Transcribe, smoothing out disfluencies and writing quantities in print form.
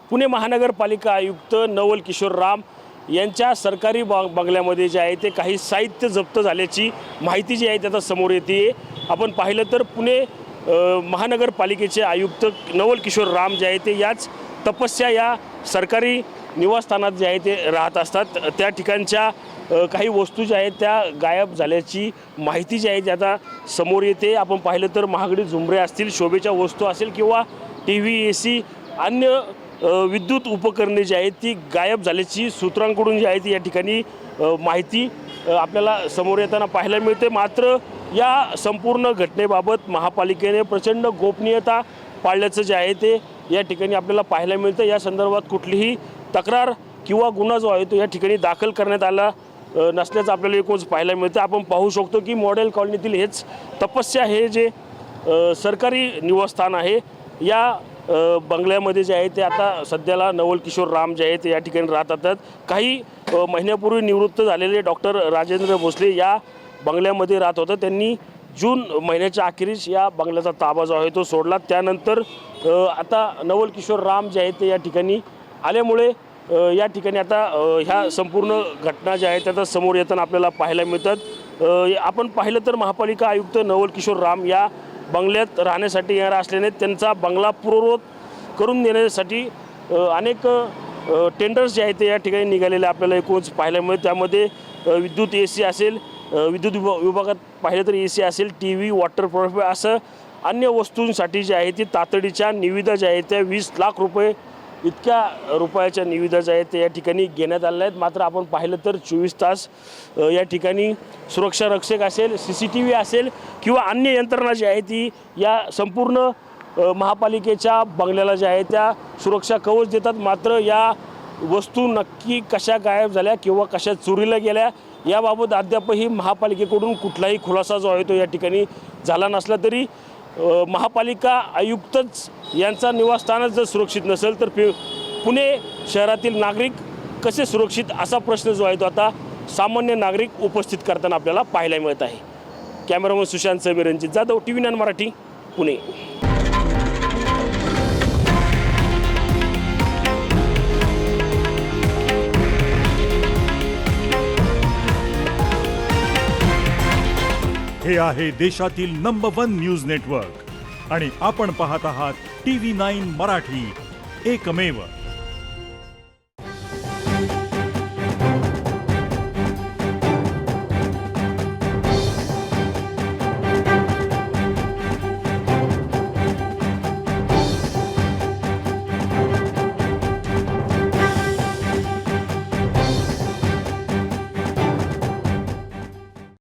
पुणे महानगरपालिका आयुक्त नवल किशोर राम यांच्या सरकारी बंगल्यामध्ये जे आहे ते काही साहित्य जप्त झाल्याची माहिती जी आहे त्याचा समोर येते। आपण पाहिलं तर पुणे महानगरपालिकेचे आयुक्त नवल किशोर राम जे आहे ते याच तपस्या या सरकारी निवासस्थानात जे आहे ते राहत असतात। त्या ठिकाणच्या काही वस्तू ज्या आहेत त्या गायब झाल्याची माहिती जी आहे ती आता समोर येते। आपण पाहिलं तर महागडी झुंबरे असतील, शोभेच्या वस्तू असेल किंवा TV, AC अन्य विद्युत उपकरणे जी आहेत ती गायब झाल्याची सूत्रांकडून जी आहे ती या ठिकाणी माहिती आपल्याला समोर येताना पाहायला मिळते। मात्र या संपूर्ण घटनेबाबत महापालिकेने प्रचंड गोपनीयता पाळल्याचं जे आहे ते या ठिकाणी आपल्याला पाहायला मिळतं। या संदर्भात कुठलीही तक्रार किंवा गुन्हा जो आहे तो या ठिकाणी दाखल करण्यात आला नसल्याचं आपल्याला एकूणच पाहायला मिळतं। आपण पाहू शकतो की मॉडेल कॉलनीतील हेच तपस्या हे जे सरकारी निवासस्थान आहे या बंगल्यामध्ये जे आहे ते आता सध्याला नवल किशोर राम जे आहे ते या ठिकाणी राहतात। काही महिन्यापूर्वी निवृत्त झालेले डॉक्टर राजेंद्र भोसले या बंगल्यामध्ये राहत होते। त्यांनी जून महिन्याच्या अखेरीस या बंगल्याचा ताबा जो आहे तो सोडला। त्यानंतर आता नवल किशोर राम जे आहे ते या ठिकाणी आल्यामुळे या ठिकाणी आता ह्या संपूर्ण घटना ज्या आहेत त्या समोर येताना आपल्याला पाहायला मिळतात। आपण पाहिलं तर महापालिका आयुक्त नवल किशोर राम या बंगल्यात राहण्यासाठी येणार असल्याने त्यांचा बंगला पूर्ववत करून देण्यासाठी अनेक टेंडर्स जे आहेत ते या ठिकाणी निघालेले आपल्याला एकूणच पाहायला मिळतं। त्यामध्ये विद्युत AC असेल, विद्युत विभागात पाहिलं तर AC असेल, TV, वॉटर प्रूफ असं अन्य वस्तूंसाठी जे आहे ती तातडीच्या निविदा ज्या आहेत त्या 20 लाख रुपये इतक्या रुपयाच्या निविदा ज्या आहेत त्या या ठिकाणी घेण्यात आल्या आहेत। मात्र आपण पाहिलं तर 24 तास या ठिकाणी सुरक्षा रक्षक असेल, CCTV असेल किंवा अन्य यंत्रणा जी आहे ती या संपूर्ण महापालिकेच्या बंगल्याला ज्या आहे त्या सुरक्षा कवच देतात। मात्र या वस्तू नक्की कशा गायब झाल्या किंवा कशा चोरीला गेल्या याबाबत अद्यापही महापालिकेकडून कुठलाही खुलासा जो आहे तो या ठिकाणी झाला नसला तरी महापालिका आयुक्तच यांचा निवासस्थानच जर सुरक्षित नसेल तर पुणे शहरातील नागरिक कसे सुरक्षित असा प्रश्न जो आहे तो आता सामान्य नागरिक उपस्थित करताना आपल्याला पाहायला मिळत आहे। Cameraman Sushant Sameer, Ranjit Jadhav, TV9 Marathi, Pune. हे आहे देशातील नंबर 1 न्यूज नेटवर्क आणि आपण पाहत आहात TV9 मराठी, एकमेव।